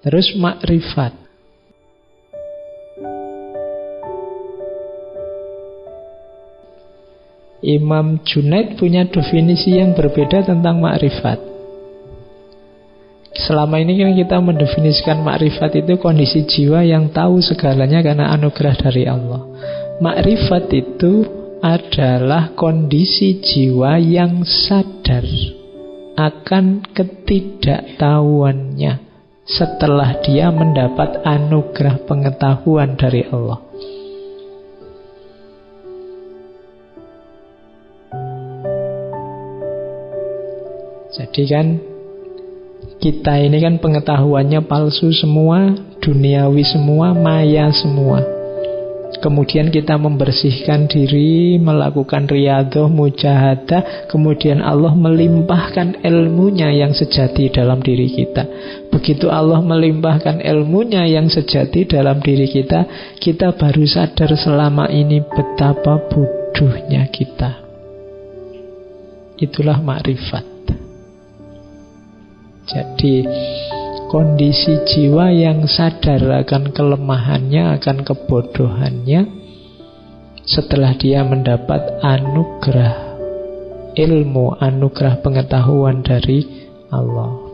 Terus makrifat. Imam Junaid punya definisi yang berbeda tentang makrifat. Selama ini kan kita mendefinisikan makrifat itu kondisi jiwa yang tahu segalanya karena anugerah dari Allah. Makrifat itu adalah kondisi jiwa yang sadar akan ketidaktahuannya setelah dia mendapat anugerah pengetahuan dari Allah. Jadi kan kita ini kan pengetahuannya palsu semua, duniawi semua, maya semua. Kemudian kita membersihkan diri, melakukan riyadhah, mujahadah, kemudian Allah melimpahkan ilmunya yang sejati dalam diri kita. Begitu Allah melimpahkan ilmunya yang sejati dalam diri kita, kita baru sadar selama ini betapa bodohnya kita. Itulah makrifat. Jadi kondisi jiwa yang sadar akan kelemahannya, akan kebodohannya setelah dia mendapat anugerah ilmu, anugerah pengetahuan dari Allah.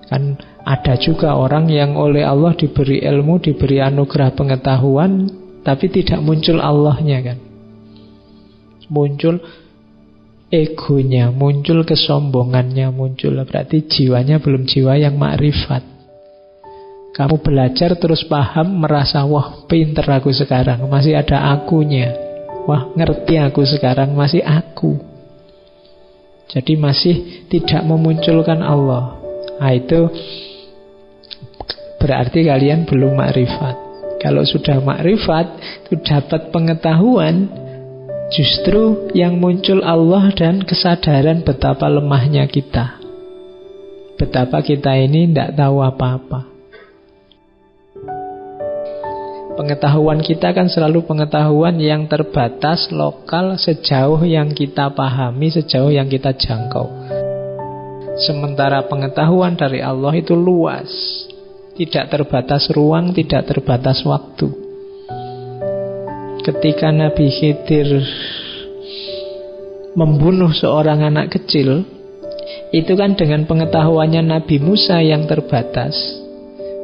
Kan ada juga orang yang oleh Allah diberi ilmu, diberi anugerah pengetahuan, tapi tidak muncul Allahnya kan. Muncul egonya, muncul kesombongannya, muncul. Berarti jiwanya belum jiwa yang makrifat. Kamu belajar terus paham, merasa wah pinter aku sekarang, masih ada akunya. Wah ngerti aku sekarang, masih aku. Jadi masih tidak memunculkan Allah. Nah itu berarti kalian belum makrifat. Kalau sudah makrifat, itu dapat pengetahuan, justru yang muncul Allah dan kesadaran betapa lemahnya kita. Betapa kita ini tidak tahu apa-apa. Pengetahuan kita kan selalu pengetahuan yang terbatas, lokal, sejauh yang kita pahami, sejauh yang kita jangkau. Sementara pengetahuan dari Allah itu luas, tidak terbatas ruang, tidak terbatas waktu. Ketika Nabi Khidir membunuh seorang anak kecil, itu kan dengan pengetahuannya Nabi Musa yang terbatas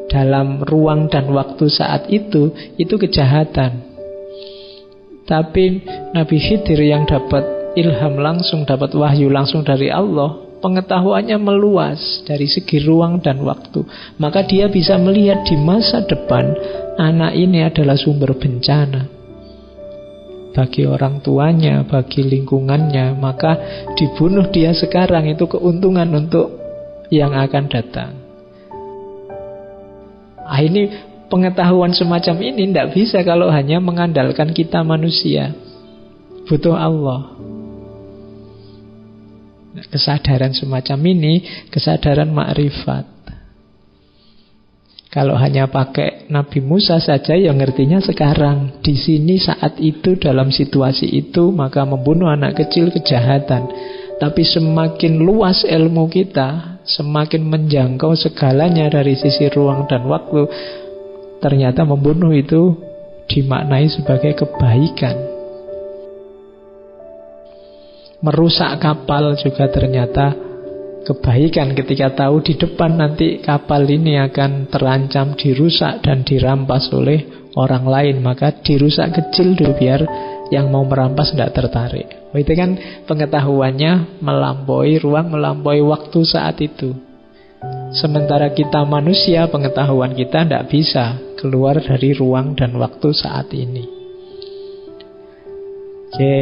dalam ruang dan waktu saat itu kejahatan. Tapi Nabi Khidir yang dapat ilham langsung, dapat wahyu langsung dari Allah, pengetahuannya meluas dari segi ruang dan waktu. Maka dia bisa melihat di masa depan anak ini adalah sumber bencana bagi orang tuanya, bagi lingkungannya. Maka dibunuh dia sekarang itu keuntungan untuk yang akan datang. Ini pengetahuan semacam ini tidak bisa kalau hanya mengandalkan kita manusia. Butuh Allah. Kesadaran semacam ini, kesadaran makrifat. Kalau hanya pakai Nabi Musa saja, ya ngertinya sekarang, di sini, saat itu, dalam situasi itu, maka membunuh anak kecil kejahatan. Tapi semakin luas ilmu kita, semakin menjangkau segalanya dari sisi ruang dan waktu, ternyata membunuh itu dimaknai sebagai kebaikan. Merusak kapal juga ternyata kebaikan ketika tahu di depan nanti kapal ini akan terancam dirusak dan dirampas oleh orang lain. Maka dirusak kecil dulu biar yang mau merampas tidak tertarik. Itu kan pengetahuannya melampaui ruang, melampaui waktu saat itu. Sementara kita manusia, pengetahuan kita tidak bisa keluar dari ruang dan waktu saat ini. Oke,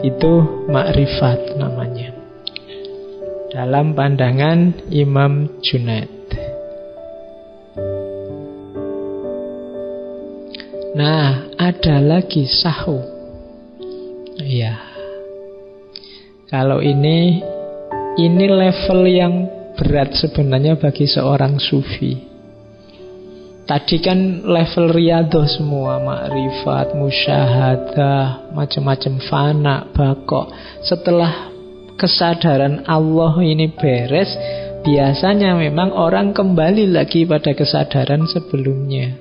itu makrifat namanya dalam pandangan Imam Junaid. Nah, ada lagi sahu. Iya. Kalau ini level yang berat sebenarnya bagi seorang sufi. Tadi kan level riyadhah semua, makrifat, musyahadah, macam-macam fana, baqo. Setelah kesadaran Allah ini beres, biasanya memang orang kembali lagi pada kesadaran sebelumnya.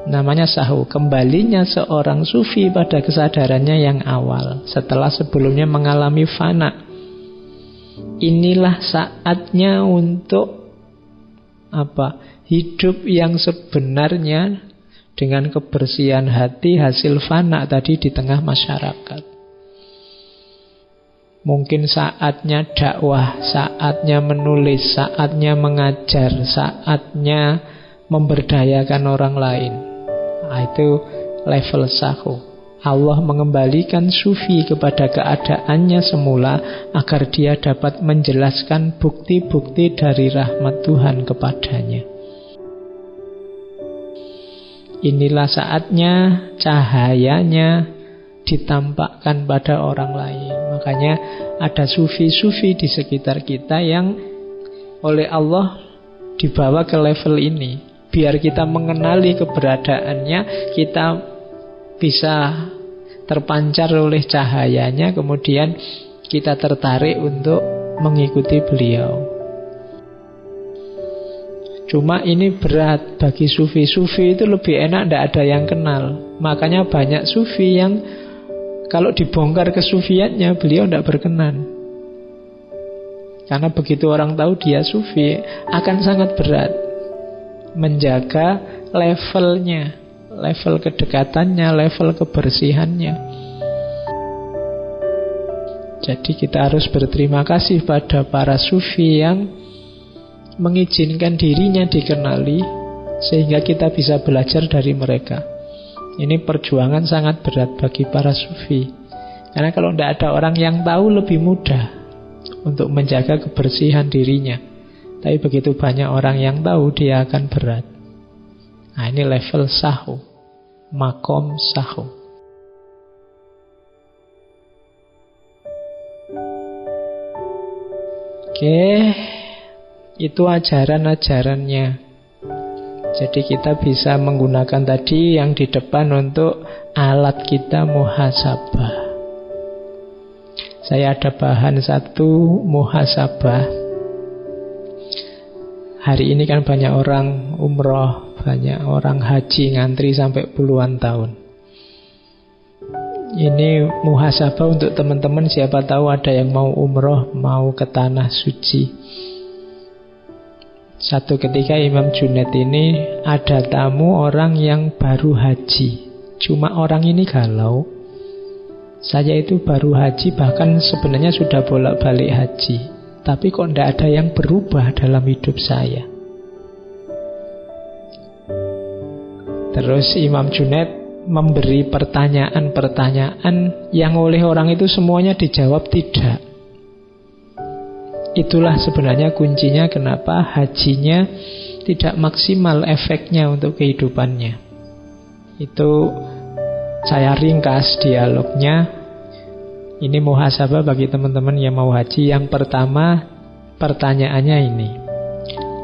Namanya sahu, kembalinya seorang sufi pada kesadarannya yang awal setelah sebelumnya mengalami fana. Inilah saatnya untuk hidup yang sebenarnya dengan kebersihan hati hasil fana tadi di tengah masyarakat. Mungkin saatnya dakwah, saatnya menulis, saatnya mengajar, saatnya memberdayakan orang lain. Itu level sahu. Allah mengembalikan sufi kepada keadaannya semula agar dia dapat menjelaskan bukti-bukti dari rahmat Tuhan kepadanya. Inilah saatnya cahayanya ditampakkan pada orang lain. Makanya ada sufi-sufi di sekitar kita yang oleh Allah dibawa ke level ini. Biar kita mengenali keberadaannya, kita bisa terpancar oleh cahayanya, kemudian kita tertarik untuk mengikuti beliau. Cuma ini berat bagi sufi-sufi, itu lebih enak tidak ada yang kenal. Makanya banyak sufi yang kalau dibongkar kesufiannya beliau tidak berkenan. Karena begitu orang tahu dia sufi, akan sangat berat menjaga levelnya, level kedekatannya, level kebersihannya. Jadi kita harus berterima kasih pada para sufi yang mengizinkan dirinya dikenali, sehingga kita bisa belajar dari mereka. Ini perjuangan sangat berat bagi para sufi. Karena kalau tidak ada orang yang tahu, lebih mudah untuk menjaga kebersihan dirinya. Tapi begitu banyak orang yang tahu, dia akan berat. Nah, ini level sahu, makom sahu. Oke, itu ajaran-ajarannya. Jadi kita bisa menggunakan tadi yang di depan untuk alat kita muhasabah. Saya ada bahan satu, muhasabah. Hari ini kan banyak orang umroh, banyak orang haji ngantri sampai puluhan tahun. Ini muhasabah untuk teman-teman, siapa tahu ada yang mau umroh, mau ke tanah suci. Satu ketika Imam Junaid ini ada tamu orang yang baru haji. Cuma orang ini galau. Saya itu baru haji, bahkan sebenarnya sudah bolak-balik haji. Tapi kok tidak ada yang berubah dalam hidup saya. Terus Imam Junaid memberi pertanyaan-pertanyaan yang oleh orang itu semuanya dijawab tidak. Itulah sebenarnya kuncinya kenapa hajinya tidak maksimal efeknya untuk kehidupannya. Itu saya ringkas dialognya. Ini muhasabah bagi teman-teman yang mau haji. Yang pertama, pertanyaannya ini: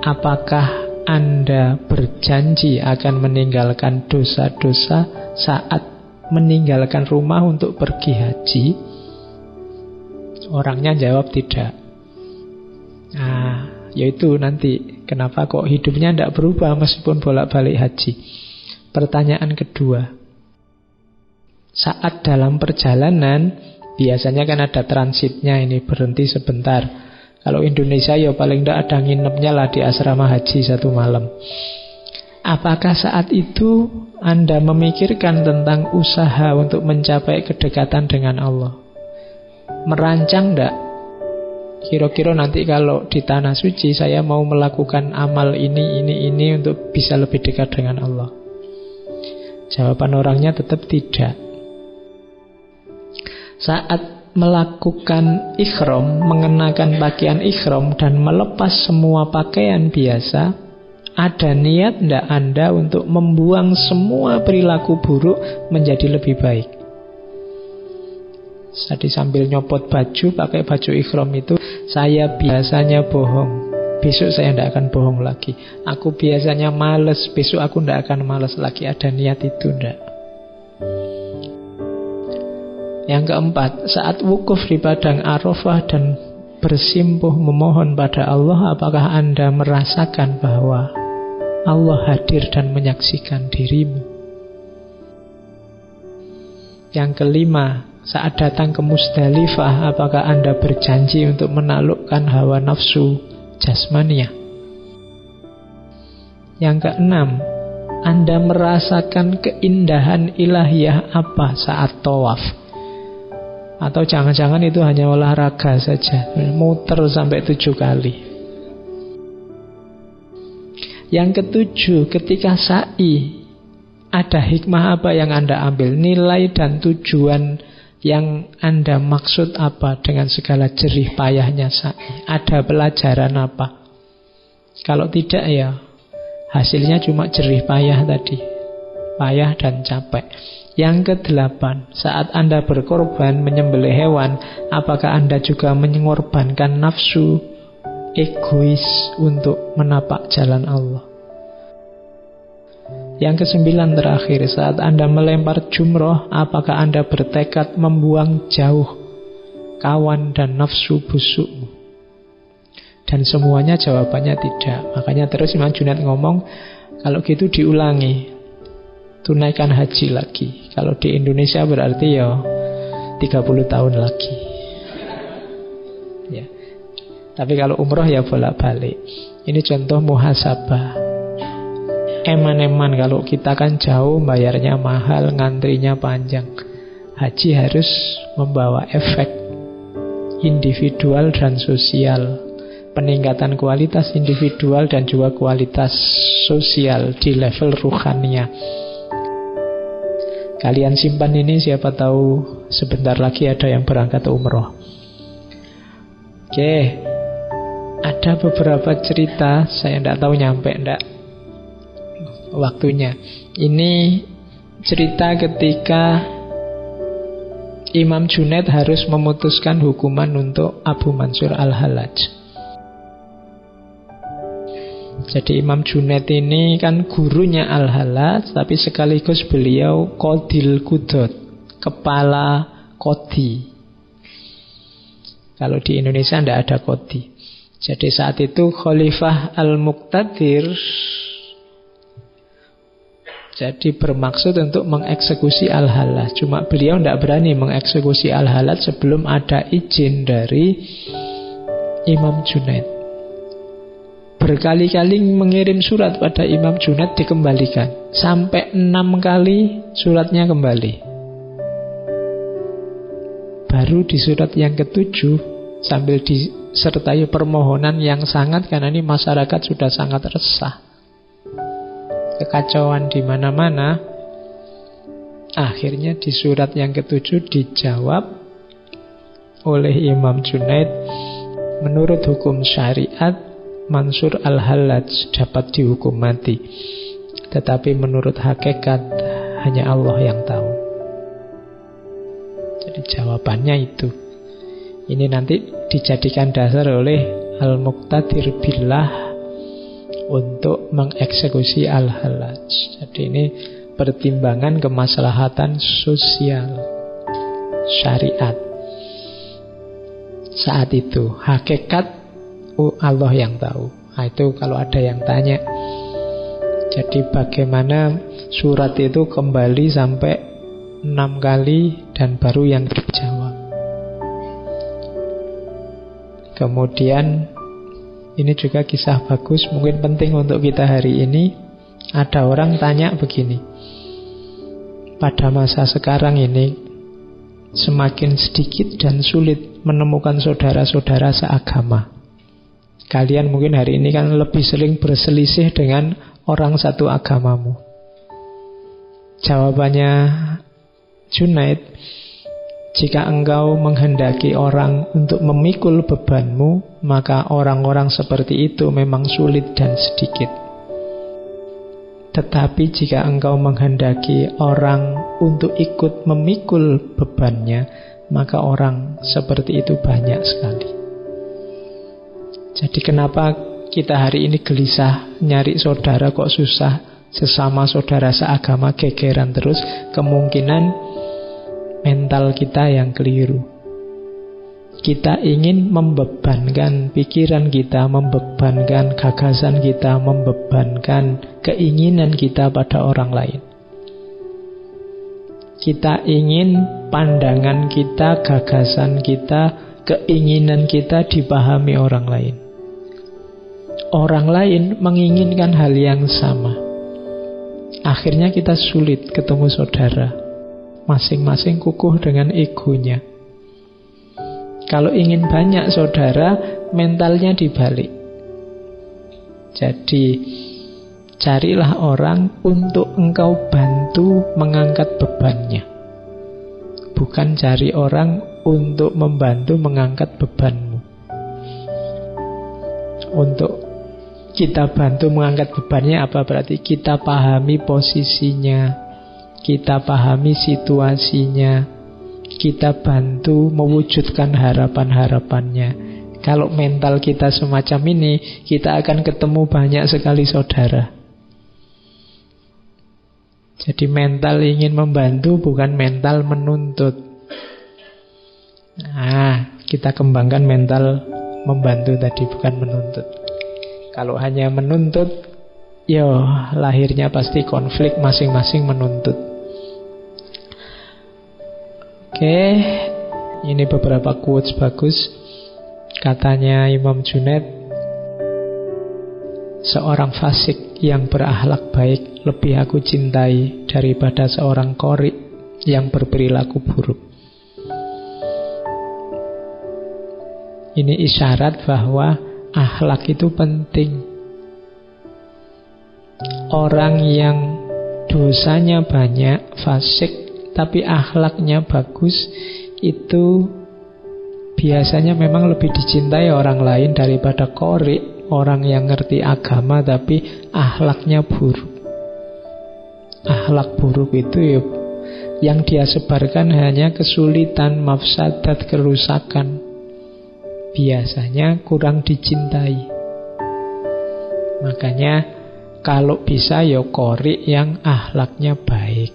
apakah Anda berjanji akan meninggalkan dosa-dosa saat meninggalkan rumah untuk pergi haji? Orangnya jawab tidak. Nah, yaitu nanti kenapa kok hidupnya tidak berubah meskipun bolak-balik haji. Pertanyaan kedua, saat dalam perjalanan biasanya kan ada transitnya, ini berhenti sebentar. Kalau Indonesia ya paling tidak ada nginepnya lah di asrama haji 1 malam. Apakah saat itu Anda memikirkan tentang usaha untuk mencapai kedekatan dengan Allah? Merancang tidak? Kira-kira nanti kalau di tanah suci saya mau melakukan amal ini untuk bisa lebih dekat dengan Allah. Jawaban orangnya tetap tidak. Saat melakukan ikhram, mengenakan pakaian ikhram dan melepas semua pakaian biasa, ada niat tidak Anda untuk membuang semua perilaku buruk menjadi lebih baik? Tadi sambil nyopot baju, pakai baju ikhram itu, saya biasanya bohong, besok saya tidak akan bohong lagi. Aku biasanya malas, besok aku tidak akan malas lagi. Ada niat itu tidak? Yang keempat, saat wukuf di padang Arafah dan bersimpuh memohon pada Allah, apakah Anda merasakan bahwa Allah hadir dan menyaksikan dirimu? Yang kelima, saat datang ke Musdalifah, apakah Anda berjanji untuk menaklukkan hawa nafsu jasmania? Yang keenam, Anda merasakan keindahan ilahiyah apa saat tawaf? Atau jangan-jangan itu hanya olahraga saja, muter sampai 7 kali. Yang ketujuh, ketika sa'i, ada hikmah apa yang Anda ambil? Nilai dan tujuan yang Anda maksud apa dengan segala jerih payahnya sa'i? Ada pelajaran apa? Kalau tidak ya hasilnya cuma jerih payah tadi, payah dan capek. Yang kedelapan, saat Anda berkorban menyembelih hewan, apakah Anda juga mengorbankan nafsu egois untuk menapak jalan Allah? Yang kesembilan terakhir, saat Anda melempar jumroh, apakah Anda bertekad membuang jauh kawan dan nafsu busukmu? Dan semuanya jawabannya tidak. Makanya terus Imam Junaid ngomong, kalau gitu diulangi, tunaikan haji lagi. Kalau di Indonesia berarti ya 30 tahun lagi ya. Tapi kalau umroh ya bolak-balik. Ini contoh muhasabah. Eman-eman, kalau kita kan jauh, bayarnya mahal, ngantrinya panjang. Haji harus membawa efek individual dan sosial, peningkatan kualitas individual dan juga kualitas sosial di level ruhaniyah. Kalian simpan ini, siapa tahu sebentar lagi ada yang berangkat umroh. Oke, ada beberapa cerita, saya tidak tahu nyampe enggak waktunya. Ini cerita ketika Imam Junaid harus memutuskan hukuman untuk Abu Mansur Al-Hallaj. Jadi Imam Junaid ini kan gurunya Al-Hallaj, tapi sekaligus beliau Qadil Qudot, kepala Qadi. Kalau di Indonesia tidak ada Qadi. Jadi saat itu Khalifah Al-Muqtadir jadi bermaksud untuk mengeksekusi Al-Hallaj. Cuma beliau tidak berani mengeksekusi Al-Hallaj sebelum ada izin dari Imam Junaid. Berkali-kali mengirim surat pada Imam Junaid, dikembalikan. Sampai 6 kali suratnya kembali. Baru di surat yang ke-7 sambil disertai permohonan yang sangat, karena ini masyarakat sudah sangat resah, kekacauan di mana-mana. Akhirnya di surat yang ke-7 dijawab oleh Imam Junaid, menurut hukum syariat Mansur Al-Hallaj dapat dihukum mati, tetapi menurut hakikat hanya Allah yang tahu. Jadi jawabannya itu. Ini nanti dijadikan dasar oleh Al-Muqtadir Billah untuk mengeksekusi Al-Hallaj. Jadi ini pertimbangan kemaslahatan sosial syariat. Saat itu hakikat Allah yang tahu. Nah, itu kalau ada yang tanya. Jadi bagaimana surat itu kembali sampai 6 kali dan baru yang dijawab. Kemudian ini juga kisah bagus, mungkin penting untuk kita hari ini. Ada orang tanya begini, pada masa sekarang ini semakin sedikit dan sulit menemukan saudara-saudara seagama. Kalian mungkin hari ini kan lebih sering berselisih dengan orang satu agamamu. Jawabannya Junaid, jika engkau menghendaki orang untuk memikul bebanmu, maka orang-orang seperti itu memang sulit dan sedikit. Tetapi jika engkau menghendaki orang untuk ikut memikul bebannya, maka orang seperti itu banyak sekali. Jadi kenapa kita hari ini gelisah nyari saudara kok susah, sesama saudara seagama gegeran terus? Kemungkinan mental kita yang keliru. Kita ingin membebankan pikiran kita, membebankan gagasan kita, membebankan keinginan kita pada orang lain. Kita ingin pandangan kita, gagasan kita, keinginan kita dipahami orang lain. Orang lain menginginkan hal yang sama. Akhirnya kita sulit ketemu saudara. Masing-masing kukuh dengan egonya. Kalau ingin banyak saudara, mentalnya dibalik. Jadi, carilah orang untuk engkau bantu mengangkat bebannya. Bukan cari orang untuk membantu mengangkat bebanmu. Untuk kita bantu mengangkat bebannya apa? Berarti kita pahami posisinya, kita pahami situasinya, kita bantu mewujudkan harapan-harapannya. Kalau mental kita semacam ini, kita akan ketemu banyak sekali saudara. Jadi mental ingin membantu, bukan mental menuntut. Nah, kita kembangkan mental membantu tadi, bukan menuntut. Kalau hanya menuntut, lahirnya pasti konflik, masing-masing menuntut. Oke, ini beberapa quotes bagus. Katanya Imam Junaid, seorang fasik yang berakhlak baik lebih aku cintai daripada seorang qori yang berperilaku buruk. Ini isyarat bahwa akhlak itu penting. Orang yang dosanya banyak, fasik, tapi akhlaknya bagus, itu biasanya memang lebih dicintai orang lain daripada qori, orang yang ngerti agama tapi akhlaknya buruk. Akhlak buruk itu yang dia sebarkan hanya kesulitan, mafsadat, kerusakan. Biasanya kurang dicintai. Makanya kalau bisa qori yang akhlaknya baik.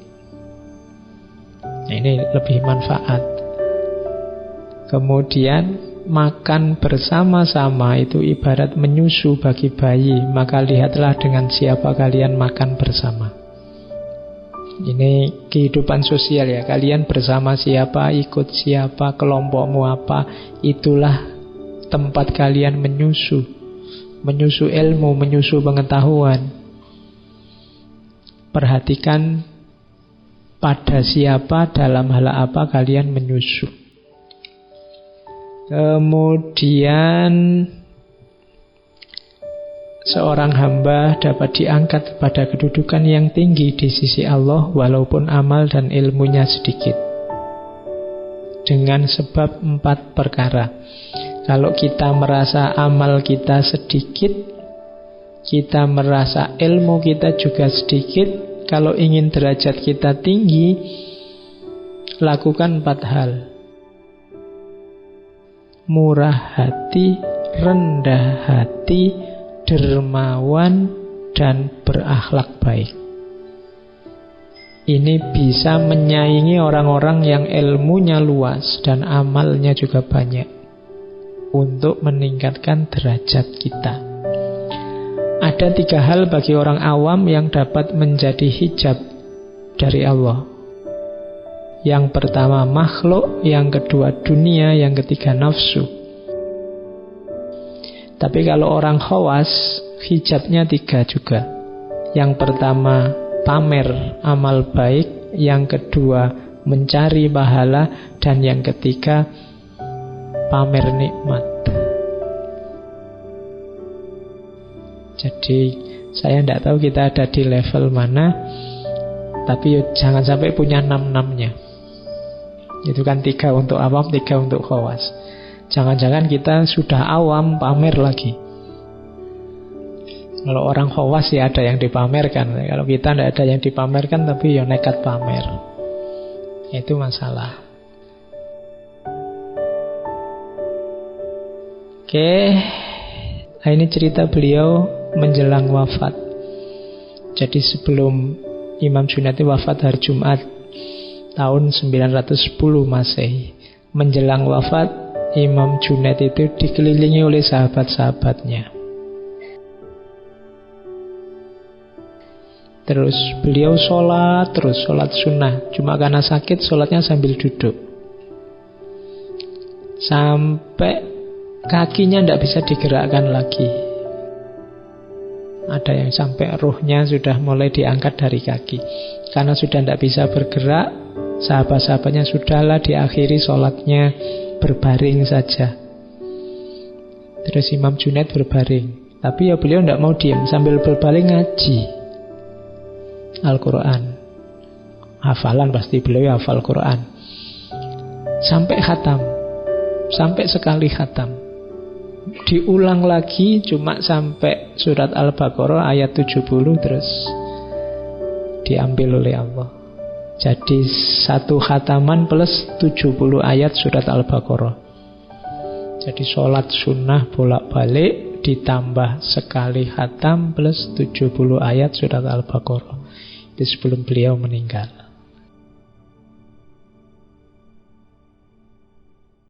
Nah, ini lebih manfaat. Kemudian makan bersama-sama itu ibarat menyusu bagi bayi. Maka lihatlah dengan siapa kalian makan bersama. Ini kehidupan sosial ya. Kalian bersama siapa, ikut siapa, kelompokmu apa. Itulah tempat kalian menyusu. Menyusu ilmu, menyusu pengetahuan. Perhatikan pada siapa, dalam hal apa kalian menyusu. Kemudian seorang hamba dapat diangkat pada kedudukan yang tinggi di sisi Allah walaupun amal dan ilmunya sedikit, dengan sebab 4 perkara. Kalau kita merasa amal kita sedikit, kita merasa ilmu kita juga sedikit, kalau ingin derajat kita tinggi, lakukan 4 hal. Murah hati, rendah hati, dermawan, dan berakhlak baik. Ini bisa menyaingi orang-orang yang ilmunya luas dan amalnya juga banyak untuk meningkatkan derajat kita. Ada 3 hal bagi orang awam yang dapat menjadi hijab dari Allah. Yang pertama makhluk, yang kedua dunia, yang ketiga nafsu. Tapi kalau orang khawas, hijabnya 3 juga. Yang pertama pamer amal baik, yang kedua mencari pahala, dan yang ketiga pamer nikmat. Jadi saya tidak tahu kita ada di level mana, tapi jangan sampai punya 6-6-nya. Itu kan 3 untuk awam, 3 untuk khawas. Jangan-jangan kita sudah awam pamer lagi. Kalau orang khawas ya ada yang dipamerkan. Kalau kita tidak ada yang dipamerkan, tapi ya nekat pamer. Itu masalah. Oke, nah ini cerita beliau menjelang wafat. Jadi sebelum Imam Junaid wafat hari Jumat tahun 910 Masehi, menjelang wafat Imam Junaid itu dikelilingi oleh sahabat-sahabatnya. Terus beliau sholat sunnah. Cuma karena sakit sholatnya sambil duduk. Sampai kakinya tidak bisa digerakkan lagi. Ada yang sampai ruhnya sudah mulai diangkat dari kaki. Karena sudah tidak bisa bergerak, sahabat-sahabatnya sudahlah diakhiri sholatnya berbaring saja. Terus Imam Junaid berbaring. Tapi ya beliau tidak mau diam, sambil berbaring ngaji Al-Quran. Hafalan pasti beliau hafal Quran. Sampai khatam. Sampai sekali khatam. Diulang lagi cuma sampai surat Al-Baqarah ayat 70 terus diambil oleh Allah. Jadi satu khataman plus 70 ayat surat Al-Baqarah. Jadi sholat sunnah bolak-balik ditambah sekali khatam plus 70 ayat surat Al-Baqarah. Itu sebelum beliau meninggal.